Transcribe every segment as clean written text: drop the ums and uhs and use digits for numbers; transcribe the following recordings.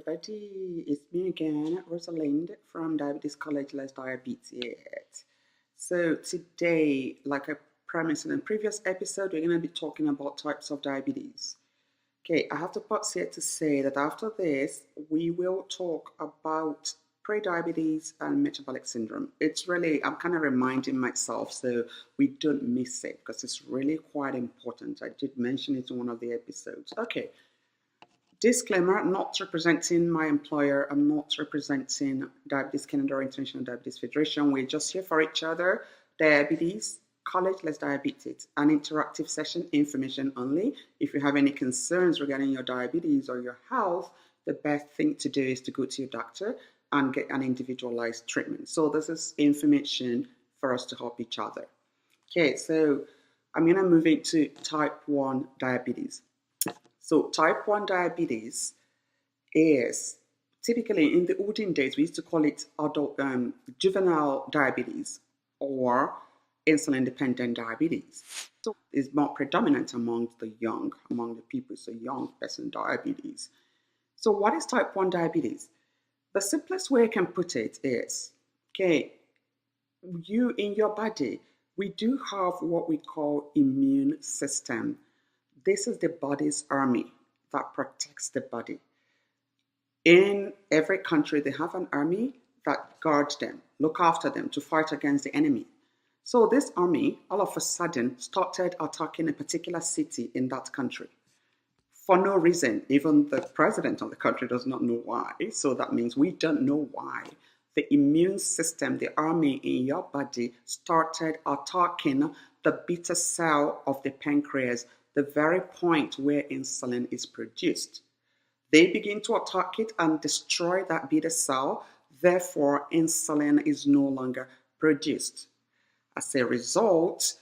everybody. It's me again, Rozalind from Diabetes College Less Diabetes. So today, like I promised in the previous episode, we're going to be talking about types of diabetes. Okay, I have to pause here to say that after this, we will talk about pre-diabetes and metabolic syndrome. It's really, I'm kind of reminding myself so we don't miss it because it's really quite important. I did mention it in one of the episodes. Okay. Disclaimer, not representing my employer. I'm not representing Diabetes Canada or International Diabetes Federation. We're just here for each other. Diabetes, College Less Diabetes, an interactive session, information only. If you have any concerns regarding your diabetes or your health, the best thing to do is to go to your doctor and get an individualized treatment. So this is information for us to help each other. Okay, so I'm going to move into type 1 diabetes. So type 1 diabetes is typically, in the olden days, we used to call it juvenile diabetes or insulin-dependent diabetes. So it's more predominant among the people, so young person diabetes. So what is type 1 diabetes? The simplest way I can put it is, okay, you in your body, we do have what we call immune system. This is the body's army that protects the body. In every country, they have an army that guards them, look after them to fight against the enemy. So this army, all of a sudden, started attacking a particular city in that country for no reason. Even the president of the country does not know why. So that means we don't know why. The immune system, the army in your body, started attacking the beta cell of the pancreas, the very point where insulin is produced. They begin to attack it and destroy that beta cell. Therefore, insulin is no longer produced. As a result,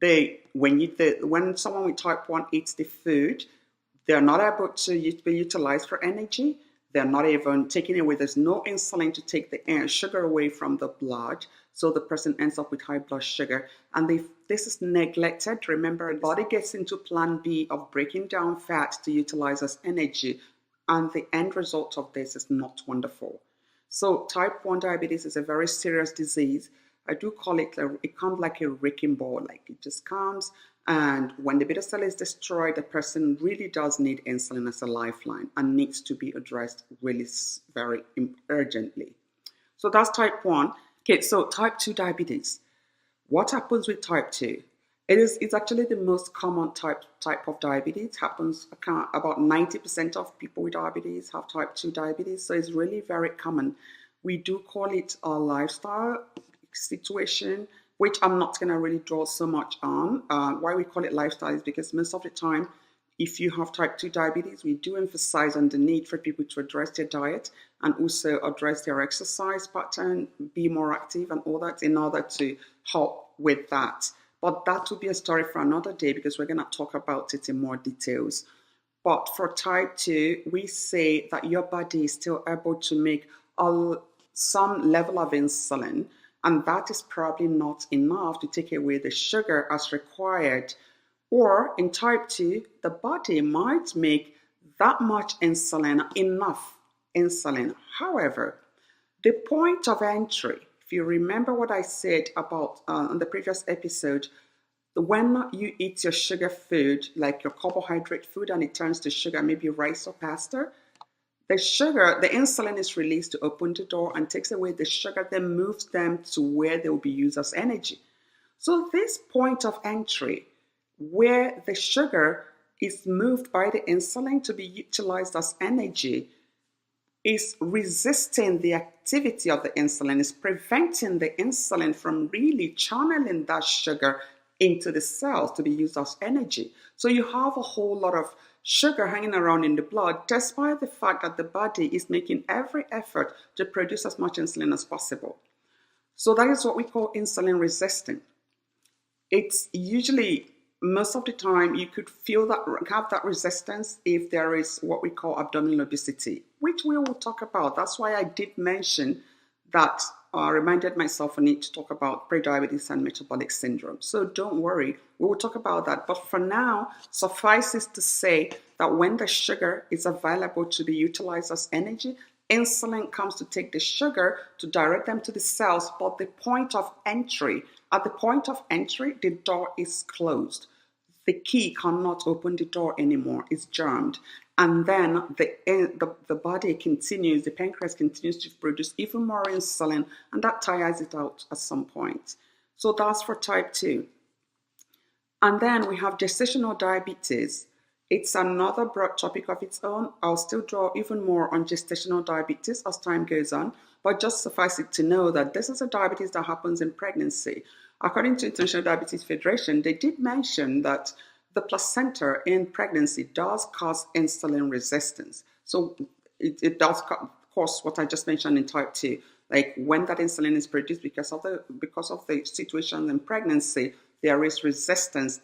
when someone with type 1 eats the food, they're not able to be utilized for energy. They're not even taking it away. There's no insulin to take the sugar away from the blood. So the person ends up with high blood sugar. And this is neglected. Remember, the body gets into plan B of breaking down fat to utilize as energy. And the end result of this is not wonderful. So type 1 diabetes is a very serious disease. I do call it, it comes like a wrecking ball. Like it just comes. And when the beta cell is destroyed, the person really does need insulin as a lifeline and needs to be addressed really very urgently. So that's type 1. Okay, so type 2 diabetes. What happens with type 2? It's actually the most common type of diabetes. It happens about 90% of people with diabetes have type 2 diabetes. So it's really very common. We do call it a lifestyle situation, which I'm not going to really draw so much on. Why we call it lifestyle is because most of the time, if you have type 2 diabetes, we do emphasize on the need for people to address their diet and also address their exercise pattern, be more active and all that in order to help with that. But that will be a story for another day because we're going to talk about it in more details. But for type 2, we say that your body is still able to make some level of insulin, and that is probably not enough to take away the sugar as required. Or in type 2, the body might make that much insulin, enough insulin. However, the point of entry, if you remember what I said about on the previous episode, when you eat your sugar food, like your carbohydrate food, and it turns to sugar, maybe rice or pasta, the insulin is released to open the door and takes away the sugar, then moves them to where they will be used as energy. So this point of entry, where the sugar is moved by the insulin to be utilized as energy, is resisting the activity of the insulin, is preventing the insulin from really channeling that sugar into the cells to be used as energy. So you have a whole lot of sugar hanging around in the blood, despite the fact that the body is making every effort to produce as much insulin as possible. So that is what we call insulin resistant. It's usually, most of the time, you could have that resistance if there is what we call abdominal obesity, which we will talk about. That's why I did mention that, reminded myself I need to talk about prediabetes and metabolic syndrome. So don't worry, we will talk about that. But for now, suffice it to say that when the sugar is available to be utilized as energy, insulin comes to take the sugar to direct them to the cells. But the point of entry, at the point of entry, the door is closed. The key cannot open the door anymore. It's jammed. And then the body continues, the pancreas continues to produce even more insulin, and that tires it out at some point. So that's for type 2. And then we have gestational diabetes. It's another broad topic of its own. I'll still draw even more on gestational diabetes as time goes on, but just suffice it to know that this is a diabetes that happens in pregnancy. According to International Diabetes Federation, they did mention that the placenta in pregnancy does cause insulin resistance. So it does cause what I just mentioned in type 2. Like when that insulin is produced because of the situation in pregnancy, there is resistance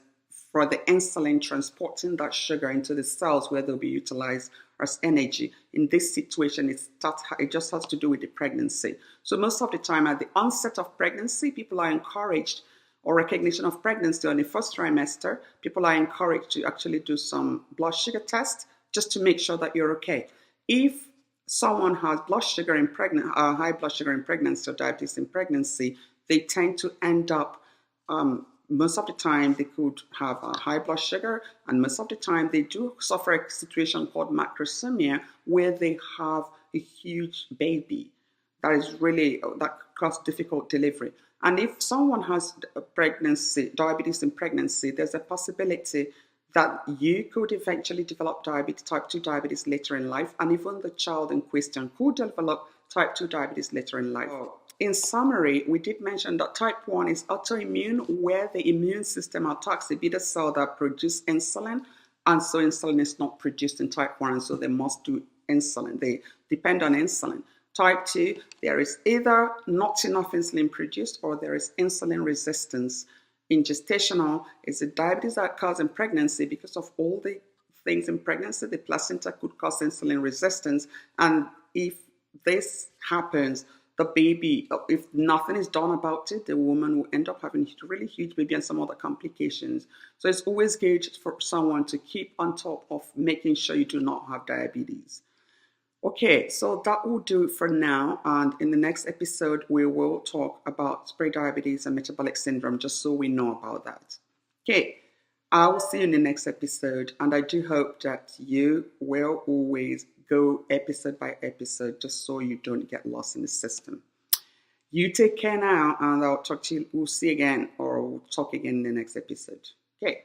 for the insulin transporting that sugar into the cells where they'll be utilized as energy. In this situation, it just has to do with the pregnancy. So most of the time at the onset of pregnancy, people are encouraged, or recognition of pregnancy on the first trimester, people are encouraged to actually do some blood sugar test just to make sure that you're okay. If someone has blood sugar in high blood sugar in pregnancy or diabetes in pregnancy, they tend to end up most of the time they could have a high blood sugar, and most of the time they do suffer a situation called macrosomia, where they have a huge baby that causes difficult delivery. And if someone has diabetes in pregnancy, there's a possibility that you could eventually develop type 2 diabetes later in life, and even the child in question could develop type 2 diabetes later in life. In summary, we did mention that type 1 is autoimmune, where the immune system attacks the beta cell that produces insulin, and so insulin is not produced in type 1, and so they must do insulin. They depend on insulin. Type 2, there is either not enough insulin produced or there is insulin resistance. In gestational, it's a diabetes that occurs in pregnancy because of all the things in pregnancy. The placenta could cause insulin resistance, and if this happens, the baby, if nothing is done about it, the woman will end up having a really huge baby and some other complications. So it's always good for someone to keep on top of making sure you do not have diabetes. Okay, so that will do it for now. And in the next episode, we will talk about prediabetes and metabolic syndrome, just so we know about that. Okay, I will see you in the next episode. And I do hope that you will always go episode by episode, just so you don't get lost in the system. You take care now, and I'll talk to you. We'll see again, or we'll talk again in the next episode. Okay.